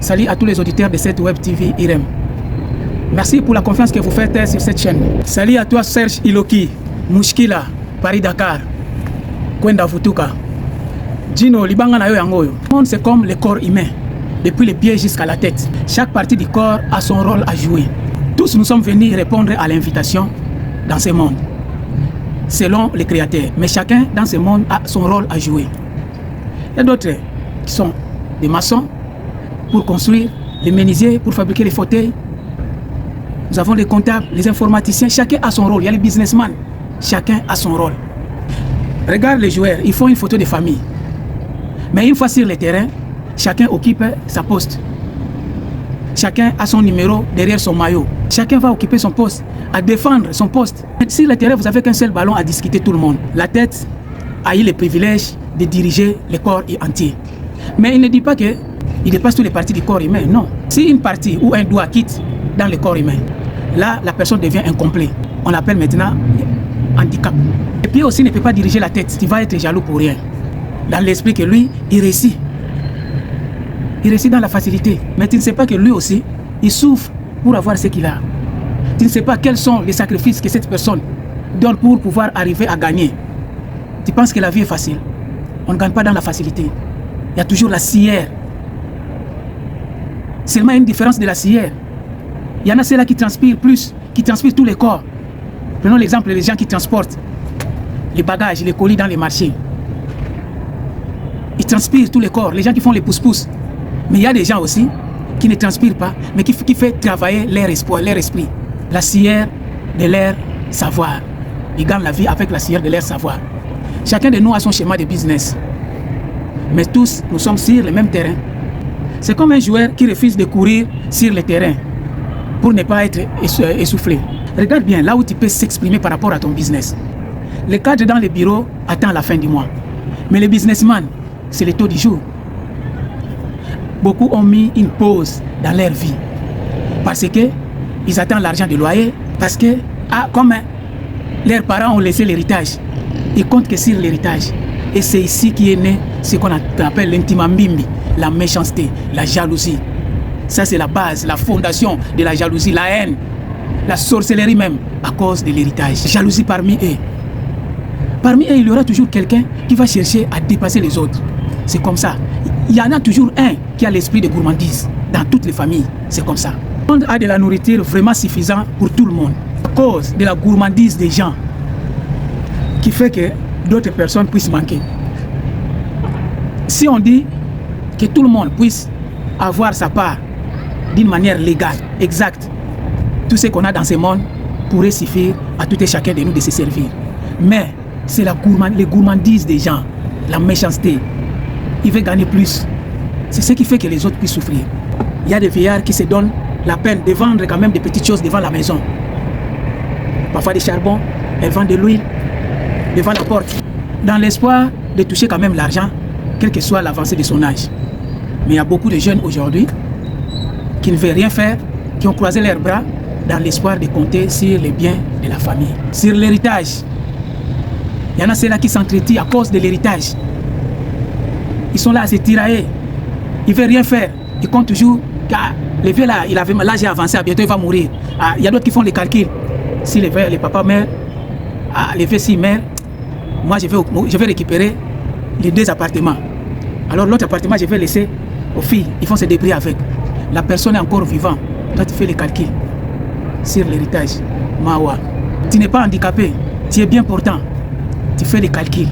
Salut à tous les auditeurs de cette Web TV IREM. Merci pour la confiance que vous faites sur cette chaîne. Salut à toi Serge Iloki, Mouchkila, Paris-Dakar, Kwenda Futuka, Gino Libanga na yo yangoyo. Le monde c'est comme le corps humain, depuis les pieds jusqu'à la tête. Chaque partie du corps a son rôle à jouer. Tous nous sommes venus répondre à l'invitation dans ce monde, selon les créateurs. Mais chacun dans ce monde a son rôle à jouer. Il y a d'autres qui sont des maçons pour construire, les menuisiers pour fabriquer les fauteuils. Nous avons les comptables, les informaticiens, chacun a son rôle. Il y a les businessmen, chacun a son rôle. Regarde les joueurs, ils font une photo de famille. Mais une fois sur le terrain, chacun occupe sa poste. Chacun a son numéro derrière son maillot. Chacun va occuper son poste, à défendre son poste. Sur le terrain, vous n'avez qu'un seul ballon à discuter tout le monde. La tête a eu le privilège de diriger le corps entier. Mais il ne dit pas qu'il dépasse toutes les parties du corps humain, non. Si une partie ou un doigt quitte dans le corps humain, là, la personne devient incomplet. On l'appelle maintenant handicap. Et puis aussi, ne peut pas diriger la tête. Tu vas être jaloux pour rien. Dans l'esprit que lui, il réussit. Il réussit dans la facilité. Mais tu ne sais pas que lui aussi, il souffre pour avoir ce qu'il a. Tu ne sais pas quels sont les sacrifices que cette personne donne pour pouvoir arriver à gagner. Tu penses que la vie est facile. On ne gagne pas dans la facilité. Il y a toujours la sueur. Seulement une différence de la sueur. Il y en a ceux-là qui transpirent plus, qui transpirent tous les corps. Prenons l'exemple des gens qui transportent les bagages, les colis dans les marchés. Ils transpirent tous les corps, les gens qui font les pousse-pousse. Mais il y a des gens aussi qui ne transpirent pas, mais qui font travailler leur espoir, leur esprit. La sueur de leur savoir. Ils gagnent la vie avec la sueur de leur savoir. Chacun de nous a son schéma de business. Mais tous, nous sommes sur le même terrain. C'est comme un joueur qui refuse de courir sur le terrain pour ne pas être essoufflé. Regarde bien là où tu peux s'exprimer par rapport à ton business. Le cadre dans le bureau attend la fin du mois. Mais les businessmen, c'est le taux du jour. Beaucoup ont mis une pause dans leur vie parce qu'ils attendent l'argent du loyer, parce que, comme leurs parents ont laissé l'héritage, ils comptent que sur l'héritage. Et c'est ici qui est né ce qu'on appelle l'intimambimbi, la méchanceté, la jalousie. Ça c'est la base, la fondation de la jalousie, la haine, la sorcellerie même, à cause de l'héritage. Jalousie parmi eux. Parmi eux, il y aura toujours quelqu'un qui va chercher à dépasser les autres. C'est comme ça. Il y en a toujours un qui a l'esprit de gourmandise. Dans toutes les familles, c'est comme ça. Le monde a de la nourriture vraiment suffisante pour tout le monde. À cause de la gourmandise des gens, qui fait que d'autres personnes puissent manquer. Si on dit que tout le monde puisse avoir sa part d'une manière légale, exacte, tout ce qu'on a dans ce monde pourrait suffire à tout et chacun de nous de se servir. Mais c'est les gourmandises des gens, la méchanceté. Il veut gagner plus. C'est ce qui fait que les autres puissent souffrir. Il y a des vieillards qui se donnent la peine de vendre quand même des petites choses devant la maison. Parfois des charbons, elles vendent de l'huile devant la porte, dans l'espoir de toucher quand même l'argent, quelle que soit l'avancée de son âge. Mais il y a beaucoup de jeunes aujourd'hui qui ne veulent rien faire, qui ont croisé leurs bras dans l'espoir de compter sur les biens de la famille, sur l'héritage. Il y en a ceux-là qui s'entretuent à cause de l'héritage. Ils sont là à se tirailler. Ils ne veulent rien faire. Ils comptent toujours. Le vieux là, l'âge est avancé, bientôt il va mourir. Il y a d'autres qui font les calculs. Si les papas meurent, les vieux s'ils meurent, moi je vais récupérer les 2 appartements. Alors l'autre appartement, je vais laisser aux filles. Ils font se débrouiller avec. La personne est encore vivante. Toi, tu fais les calculs sur l'héritage. Mawa. Tu n'es pas handicapé. Tu es bien portant. Tu fais les calculs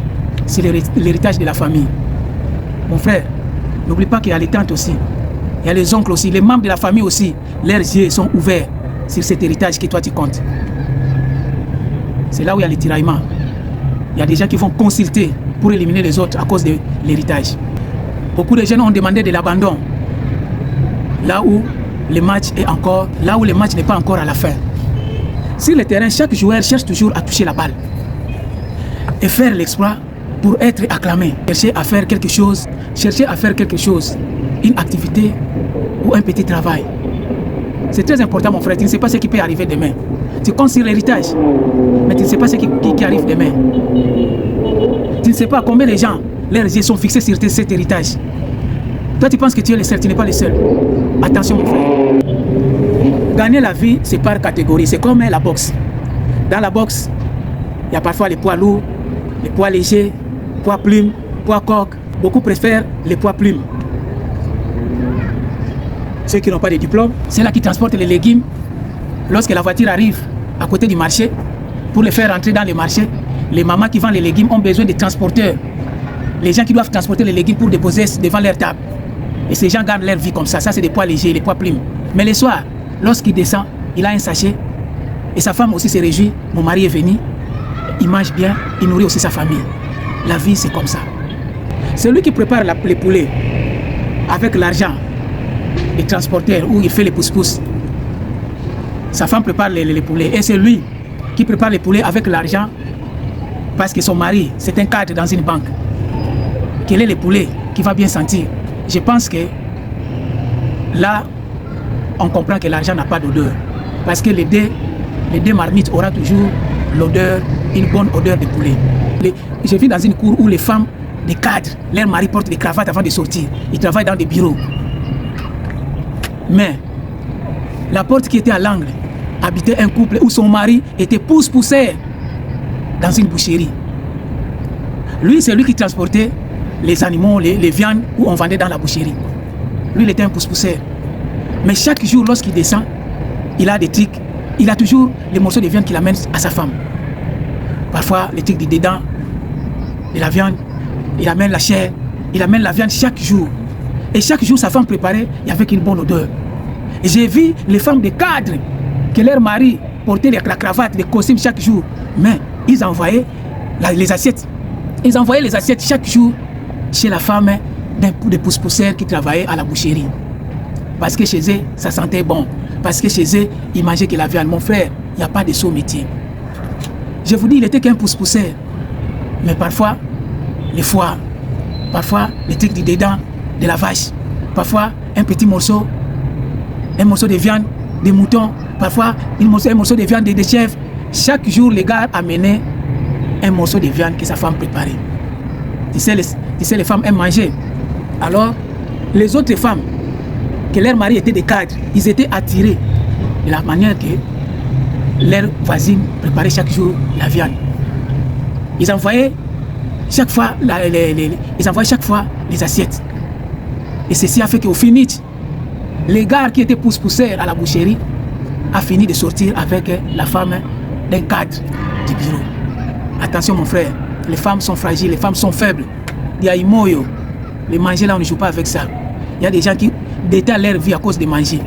sur l'héritage de la famille. Mon frère, n'oublie pas qu'il y a les tantes aussi. Il y a les oncles aussi. Les membres de la famille aussi. Leurs yeux sont ouverts sur cet héritage que toi tu comptes. C'est là où il y a les tiraillements. Il y a des gens qui vont consulter pour éliminer les autres à cause de l'héritage. Beaucoup de jeunes ont demandé de l'abandon. Là où le match n'est pas encore à la fin. Sur le terrain, chaque joueur cherche toujours à toucher la balle et faire l'exploit pour être acclamé. Chercher à faire quelque chose, une activité ou un petit travail. C'est très important, mon frère. Tu ne sais pas ce qui peut arriver demain. Tu comptes sur l'héritage, mais tu ne sais pas ce qui arrive demain. Tu ne sais pas combien de gens, leurs yeux sont fixés sur cet héritage. Toi, tu penses que tu es le seul, tu n'es pas le seul. Attention, mon frère. Gagner la vie, c'est par catégorie. C'est comme la boxe. Dans la boxe, il y a parfois les poids lourds, les poids légers, poids plumes, poids coq. Beaucoup préfèrent les poids plumes. Ceux qui n'ont pas de diplôme, c'est là qui transportent les légumes. Lorsque la voiture arrive à côté du marché, pour les faire entrer dans le marché, les mamans qui vendent les légumes ont besoin de transporteurs. Les gens qui doivent transporter les légumes pour déposer devant leur table. Et ces gens gagnent leur vie comme ça. Ça, c'est des poids légers, les poids plumes. Mais le soir, lorsqu'il descend, il a un sachet. Et sa femme aussi se réjouit. Mon mari est venu. Il mange bien. Il nourrit aussi sa famille. La vie, c'est comme ça. Celui qui prépare les poulets avec l'argent des transporteurs où il fait les pousse-pousse. Sa femme prépare les poulets. Et c'est lui qui prépare les poulets avec l'argent parce que son mari, c'est un cadre dans une banque. Quel est le poulet qui va bien sentir? Je pense que là, on comprend que l'argent n'a pas d'odeur. Parce que les deux marmites auront toujours l'odeur, une bonne odeur de poulet. Je vis dans une cour où les femmes, des cadres, leurs maris portent des cravates avant de sortir. Ils travaillent dans des bureaux. Mais la porte qui était à l'angle habitait un couple où son mari était pousse-pousseur dans une boucherie. Lui, c'est lui qui transportait les animaux, les viandes où on vendait dans la boucherie. Lui, il était un pousse-pousseur. Mais chaque jour, lorsqu'il descend, il a des tics. Il a toujours les morceaux de viande qu'il amène à sa femme. Parfois, les tics du dedans, de la viande. Il amène la chair. Il amène la viande chaque jour. Et chaque jour, sa femme préparait avec une bonne odeur. Et j'ai vu les femmes de cadres que leur mari portait la cravate, les costumes chaque jour. Mais ils envoyaient les assiettes. Ils envoyaient les assiettes chaque jour chez la femme des pousse-pousseurs qui travaillaient à la boucherie. Parce que chez eux, ça sentait bon. Parce que chez eux, ils mangeaient que la viande. Mon frère, il n'y a pas de saut métier. Je vous dis, il était qu'un pousse-pousseur. Mais parfois, les foies, parfois, les trucs du dedans de la vache, parfois, un petit morceau, un morceau de viande de mouton, parfois, un morceau de viande de chèvre. Chaque jour, les gars amenaient un morceau de viande que sa femme préparait. Tu sais, les femmes aiment manger. Alors, les autres femmes, que leurs maris étaient des cadres, ils étaient attirés de la manière que leurs voisines préparaient chaque jour la viande. Ils envoyaient chaque fois, les assiettes. Et ceci a fait qu'au finish, les gars qui étaient pousse-pousseurs à la boucherie a fini de sortir avec la femme d'un cadre du bureau. Attention mon frère, les femmes sont fragiles, les femmes sont faibles. Il y a Imoyo. Les manger là, on ne joue pas avec ça. Il y a des gens qui détalent leur vie à cause de manger.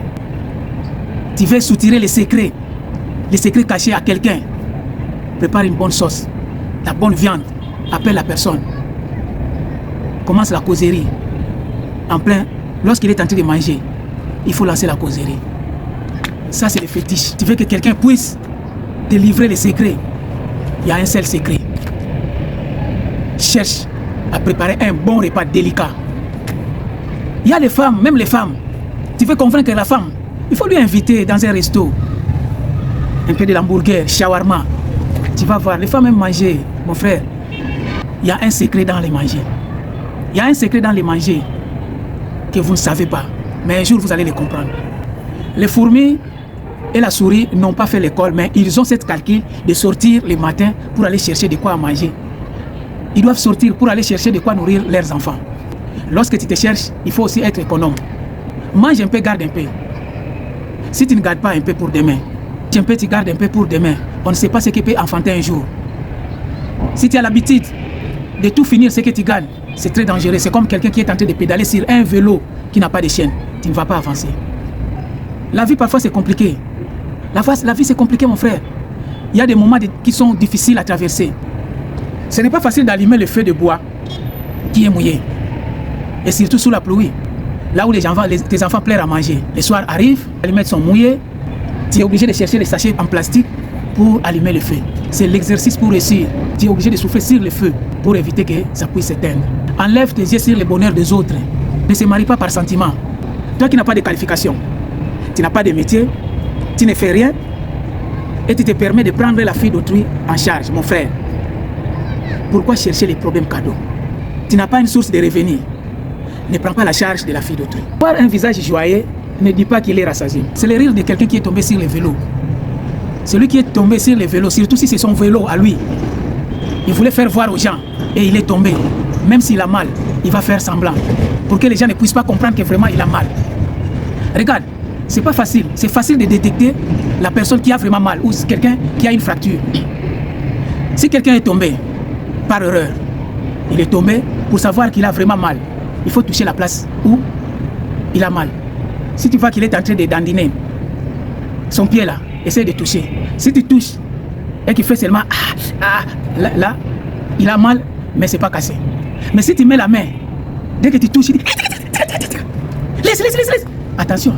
Tu veux soutirer les secrets cachés à quelqu'un. Prépare une bonne sauce, la bonne viande, appelle la personne. Commence la causerie. En plein, lorsqu'il est en train de manger, il faut lancer la causerie. Ça, c'est le fétiche. Tu veux que quelqu'un puisse te livrer les secrets. Il y a un seul secret. Cherche à préparer un bon repas délicat. Il y a les femmes, même les femmes. Tu veux convaincre la femme, il faut lui inviter dans un resto. Un peu de l'hamburger, shawarma. Tu vas voir, les femmes aiment manger, mon frère. Il y a un secret dans les manger. Il y a un secret dans les manger que vous ne savez pas. Mais un jour, vous allez le comprendre. Les fourmis et la souris n'ont pas fait l'école, mais ils ont cette calcul de sortir le matin pour aller chercher de quoi manger. Ils doivent sortir pour aller chercher de quoi nourrir leurs enfants. Lorsque tu te cherches, il faut aussi être économe. Mange un peu, garde un peu. Si tu ne gardes pas un peu pour demain, tu gardes un peu pour demain. On ne sait pas ce qui peut enfanter un jour. Si tu as l'habitude de tout finir ce que tu gagnes, c'est très dangereux. C'est comme quelqu'un qui est en train de pédaler sur un vélo qui n'a pas de chaîne. Tu ne vas pas avancer. La vie, parfois, c'est compliqué. La vie, c'est compliqué, mon frère. Il y a des moments qui sont difficiles à traverser. Ce n'est pas facile d'allumer le feu de bois qui est mouillé. Et surtout sous la pluie. Là où tes enfants plairent à manger. Les soirs arrivent, les allumettes sont mouillées. Tu es obligé de chercher les sachets en plastique pour allumer le feu. C'est l'exercice pour réussir. Tu es obligé de souffler sur le feu pour éviter que ça puisse s'éteindre. Enlève tes yeux sur le bonheur des autres. Ne se marie pas par sentiment. Toi qui n'as pas de qualification, tu n'as pas de métier, tu ne fais rien et tu te permets de prendre la fille d'autrui en charge, mon frère. Pourquoi chercher les problèmes cadeaux? Tu n'as pas une source de revenus. ne prend pas la charge de la fille d'autrui. Voir un visage joyeux ne dit pas qu'il est rassasié. C'est le rire de quelqu'un qui est tombé sur le vélo. Celui qui est tombé sur le vélo, surtout si c'est son vélo à lui, il voulait faire voir aux gens et il est tombé. Même s'il a mal, il va faire semblant pour que les gens ne puissent pas comprendre que vraiment il a mal. Regarde, c'est pas facile. C'est facile de détecter la personne qui a vraiment mal ou quelqu'un qui a une fracture. Si quelqu'un est tombé par erreur, il est tombé pour savoir qu'il a vraiment mal. Il faut toucher la place où il a mal. Si tu vois qu'il est en train de dandiner son pied là, essaie de toucher. Si tu touches et qu'il fait seulement là, il a mal, mais c'est pas cassé. Mais si tu mets la main, dès que tu touches, il dit laisse. Attention.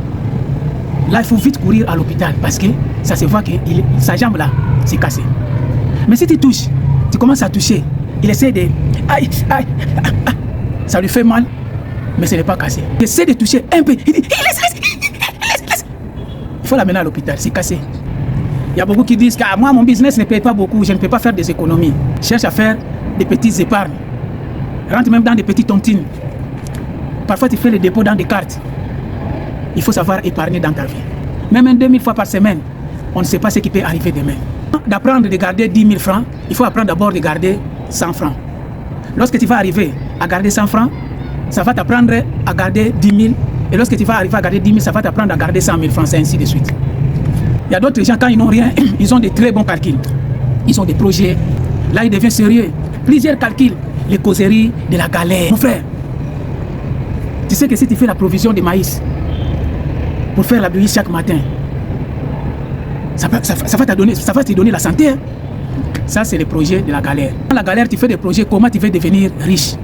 Là, il faut vite courir à l'hôpital parce que ça se voit que sa jambe là, c'est cassé. Mais si tu touches, tu commences à toucher, il essaie de ça lui fait mal, mais ce n'est pas cassé. Il essaie de toucher un peu, il dit laisse. Il faut l'amener à l'hôpital, c'est cassé. Il y a beaucoup qui disent que moi, mon business ne paye pas beaucoup, je ne peux pas faire des économies. Cherche à faire des petites épargnes. Rentre même dans des petites tontines. Parfois, tu fais le dépôt dans des cartes. Il faut savoir épargner dans ta vie. Même 2000 fois par semaine, on ne sait pas ce qui peut arriver demain. D'apprendre de garder 10 000 francs, il faut apprendre d'abord de garder 100 francs. Lorsque tu vas arriver à garder 100 francs, ça va t'apprendre à garder 10 000. Et lorsque tu vas arriver à garder 10 000, ça va t'apprendre à garder 100 000 francs, c'est ainsi de suite. Il y a d'autres gens, quand ils n'ont rien, ils ont des très bons calculs. Ils ont des projets. Là, ils deviennent sérieux. Plusieurs calculs. Les causeries de la galère. Mon frère, tu sais que si tu fais la provision de maïs pour faire la bouillie chaque matin, ça va te donner la santé. Hein? Ça, c'est le projet de la galère. Dans la galère, tu fais des projets, comment tu veux devenir riche.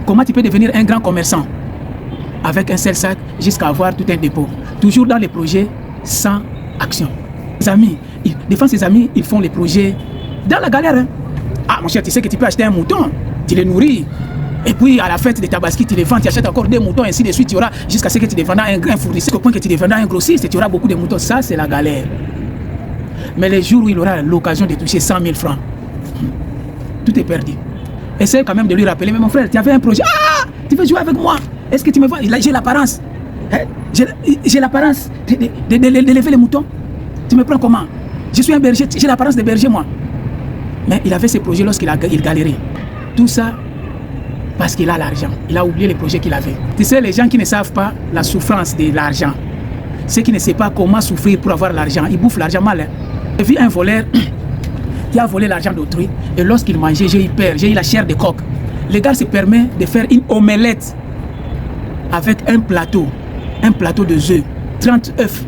Comment tu peux devenir un grand commerçant avec un seul sac jusqu'à avoir tout un dépôt. Toujours dans les projets sans action. Les amis, des fois, ses amis, ils font les projets dans la galère. Hein? Ah, mon cher, tu sais que tu peux acheter un mouton, tu le nourris. Et puis, à la fête de Tabaski, tu les vends, tu achètes encore des moutons, ainsi de suite. Tu auras jusqu'à ce que tu deviennes un fournisseur, au point que tu deviennes un grossiste et tu auras beaucoup de moutons. Ça, c'est la galère. Mais les jours où il aura l'occasion de toucher 100 000 francs, tout est perdu. Essaye quand même de lui rappeler, mais mon frère, tu avais un projet. Ah, tu veux jouer avec moi? Est-ce que tu me vois? J'ai l'apparence. J'ai l'apparence de lever les moutons. Tu me prends comment? Je suis un berger, j'ai l'apparence de berger, moi. Mais il avait ses projets lorsqu'il galérait. Tout ça parce qu'il a l'argent. Il a oublié les projets qu'il avait. Tu sais, les gens qui ne savent pas la souffrance de l'argent, ceux qui ne savent pas comment souffrir pour avoir l'argent, ils bouffent l'argent mal. Hein. J'ai vu un voleur qui a volé l'argent d'autrui et lorsqu'il mangeait, j'ai eu peur, j'ai eu la chair de coq. Le gars se permet de faire une omelette avec un plateau de œufs, 30 œufs.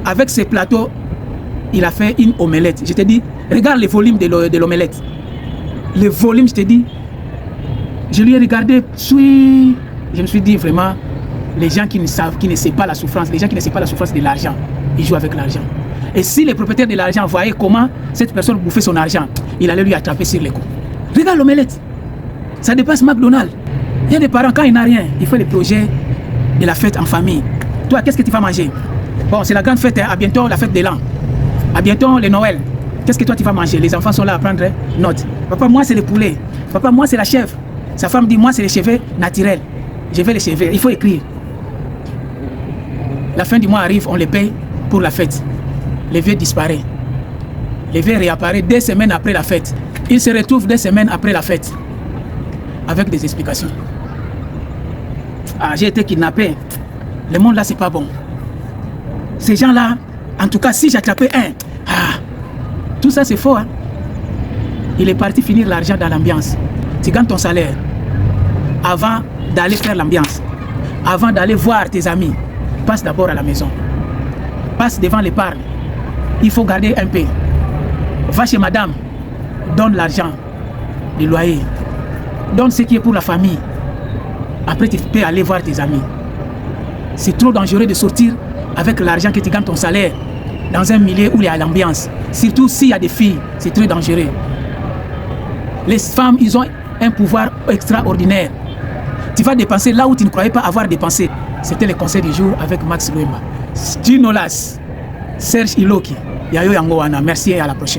Avec ces plateaux, il a fait une omelette. Je te dis, regarde le volume de l'omelette. Le volume, je te dis, je lui ai regardé, je me suis dit vraiment, les gens qui ne savent pas la souffrance, les gens qui ne savent pas la souffrance de l'argent, ils jouent avec l'argent. Et si les propriétaires de l'argent voyaient comment cette personne bouffait son argent, il allait lui attraper sur les coups. Regarde l'omelette, ça dépasse McDonald's. Il y a des parents, quand il n'a rien, il fait le projet de la fête en famille. Toi, qu'est-ce que tu vas manger? Bon, c'est la grande fête, hein. À bientôt la fête de l'an. À bientôt le Noël. Qu'est-ce que toi tu vas manger? Les enfants sont là à prendre note. Papa, moi c'est le poulet. Papa, moi c'est la chèvre. Sa femme dit, moi c'est les cheveux naturels. Je vais les cheveux. Il faut écrire. La fin du mois arrive, on les paye pour la fête. Le vieux disparaît. Le vieux réapparaît 2 semaines après la fête. Il se retrouve 2 semaines après la fête. Avec des explications. Ah, j'ai été kidnappé. Le monde là, c'est pas bon. Ces gens-là, en tout cas, si j'attrapais un, tout ça c'est faux. Hein? Il est parti finir l'argent dans l'ambiance. Tu gagnes ton salaire avant d'aller faire l'ambiance, avant d'aller voir tes amis. Passe d'abord à la maison. Passe devant l'épargne. Il faut garder un peu. Va chez madame, donne l'argent, le loyer, donne ce qui est pour la famille. Après, tu peux aller voir tes amis. C'est trop dangereux de sortir avec l'argent que tu gagnes ton salaire dans un milieu où il y a l'ambiance. Surtout s'il y a des filles, c'est très dangereux. Les femmes, ils ont un pouvoir extraordinaire. Tu vas dépenser là où tu ne croyais pas avoir dépensé. C'était le conseil du jour avec Max Luemba. Ginolas, Serge Iloki, Yayo Yangowana. Merci et à la prochaine.